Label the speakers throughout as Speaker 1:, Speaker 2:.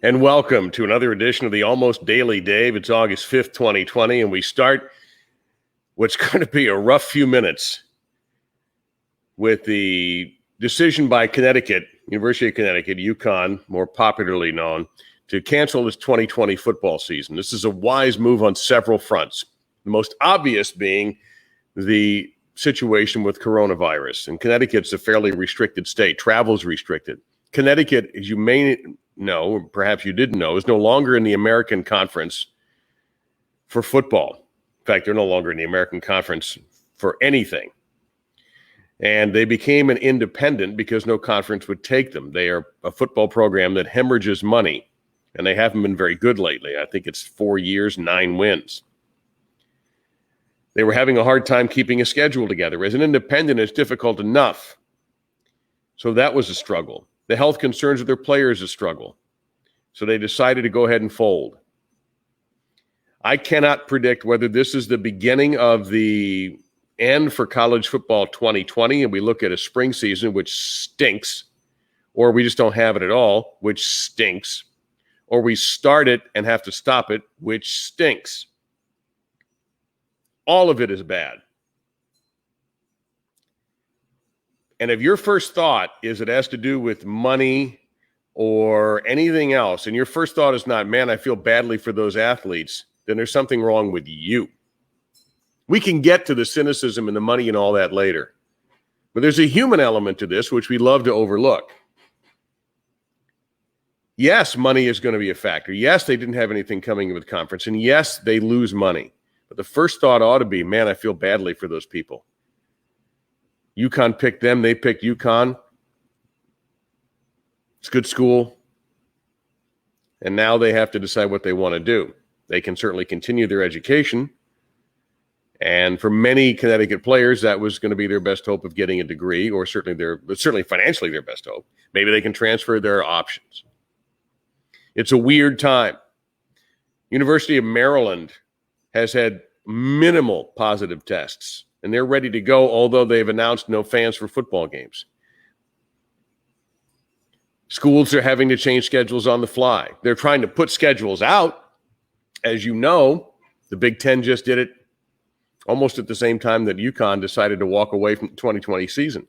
Speaker 1: And welcome to another edition of the Almost Daily Dave. It's August 5th, 2020, and we start what's going to be a rough few minutes with the decision by Connecticut, University of Connecticut, UConn, more popularly known, to cancel its 2020 football season. This is a wise move on several fronts, the most obvious being the situation with coronavirus. And Connecticut's a fairly restricted state. Travel's restricted. Connecticut, as you may know, or perhaps you didn't know, is no longer in the American Conference for football. In fact, they're no longer in the American Conference for anything. And they became an independent because no conference would take them. They are a football program that hemorrhages money, and they haven't been very good lately. I think it's 4 years, 9 wins. They were having a hard time keeping a schedule together. As an independent, it's difficult enough. So that was a struggle. The health concerns of their players a struggle. So they decided to go ahead and fold. I cannot predict whether this is the beginning of the end for college football 2020, and we look at a spring season, which stinks, or we just don't have it at all, which stinks, or we start it and have to stop it, which stinks. All of it is bad. And if your first thought is it has to do with money or anything else, and your first thought is not, man, I feel badly for those athletes, then there's something wrong with you. We can get to the cynicism and the money and all that later. But there's a human element to this, which we love to overlook. Yes, money is going to be a factor. Yes, they didn't have anything coming with conference. And yes, they lose money. But the first thought ought to be, man, I feel badly for those people. UConn picked them. They picked UConn. It's a good school. And now they have to decide what they want to do. They can certainly continue their education. And for many Connecticut players, that was going to be their best hope of getting a degree, or certainly financially their best hope. Maybe they can transfer their options. It's a weird time. University of Maryland has had minimal positive tests, and they're ready to go, although they've announced no fans for football games. Schools are having to change schedules on the fly. They're trying to put schedules out. As you know, the Big Ten just did it almost at the same time that UConn decided to walk away from the 2020 season.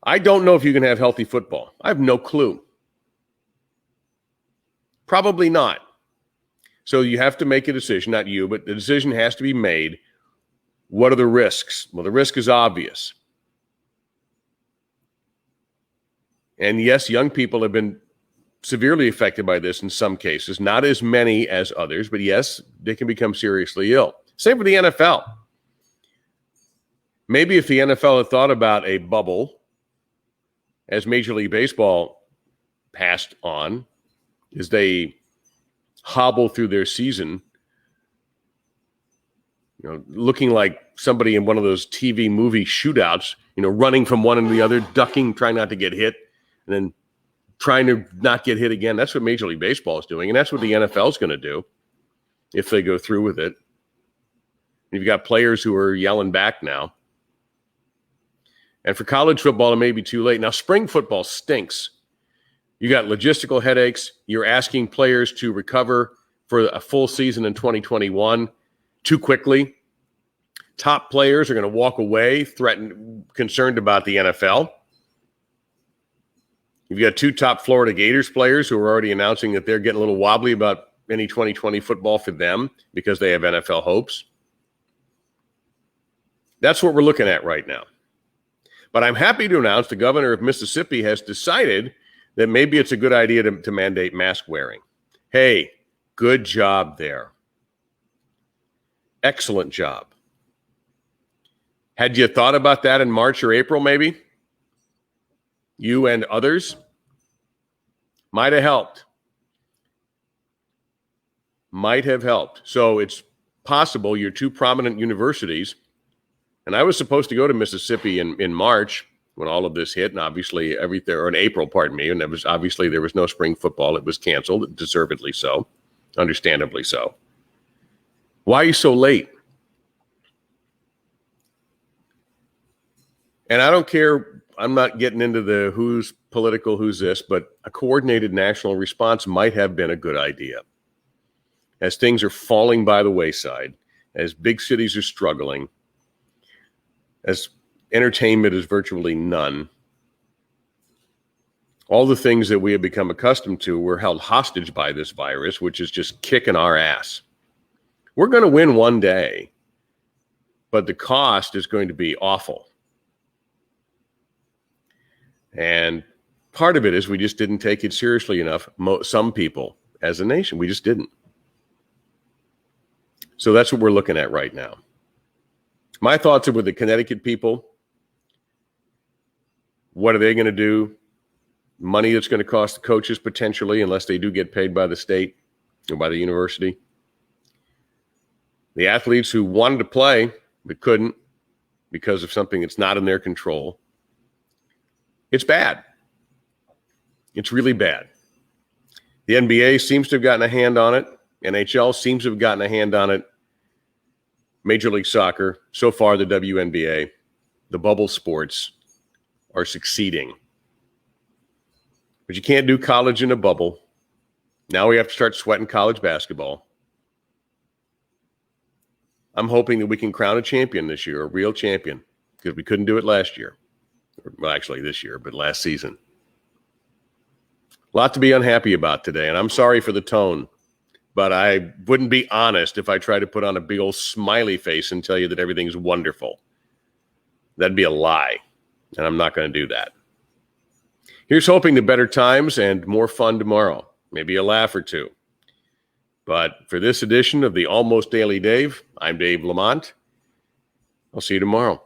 Speaker 1: I don't know if you can have healthy football. I have no clue. Probably not. So you have to make a decision, not you, but the decision has to be made. What are the risks? Well, the risk is obvious. And yes, young people have been severely affected by this in some cases, not as many as others, but yes, they can become seriously ill. Same for the NFL. Maybe if the NFL had thought about a bubble, as Major League Baseball passed on, as they hobble through their season, looking like somebody in one of those TV movie shootouts, running from one to the other, ducking, trying not to get hit, and then trying to not get hit again. That's what Major League Baseball is doing, and that's what the NFL is going to do if they go through with it. You've got players who are yelling back now. And for college football, it may be too late. Now, spring football stinks. You got logistical headaches. You're asking players to recover for a full season in 2021 too quickly. Top players are going to walk away, concerned about the NFL. You've got 2 top Florida Gators players who are already announcing that they're getting a little wobbly about any 2020 football for them because they have NFL hopes. That's what we're looking at right now. But I'm happy to announce the governor of Mississippi has decided that maybe it's a good idea to mandate mask wearing. Hey, good job there. Excellent job. Had you thought about that in March or April, maybe? You and others? Might have helped. Might have helped. So it's possible your 2 prominent universities, and I was supposed to go to Mississippi in March when all of this hit, and obviously or in April, pardon me, and there was no spring football. It was canceled, deservedly so, understandably so. Why are you so late? And I don't care I'm not getting into the who's political, who's this, but a coordinated national response might have been a good idea. As things are falling by the wayside, as big cities are struggling, as entertainment is virtually none, all the things that we have become accustomed to, we're held hostage by this virus, which is just kicking our ass. We're going to win one day, but the cost is going to be awful. And part of it is we just didn't take it seriously enough, some people as a nation. We just didn't. So that's what we're looking at right now. My thoughts are with the Connecticut people. What are they going to do? Money that's going to cost the coaches potentially, unless they do get paid by the state or by the university. The athletes who wanted to play but couldn't because of something that's not in their control. It's bad. It's really bad. The NBA seems to have gotten a hand on it. NHL seems to have gotten a hand on it. Major League Soccer, so far the WNBA, the bubble sports are succeeding. But you can't do college in a bubble. Now we have to start sweating college basketball. I'm hoping that we can crown a champion this year, a real champion, because we couldn't do it last year. Well, actually this year, but last season. A lot to be unhappy about today, and I'm sorry for the tone, but I wouldn't be honest if I tried to put on a big old smiley face and tell you that everything's wonderful. That'd be a lie, and I'm not going to do that. Here's hoping to better times and more fun tomorrow, maybe a laugh or two. But for this edition of the Almost Daily Dave, I'm Dave Lamont. I'll see you tomorrow.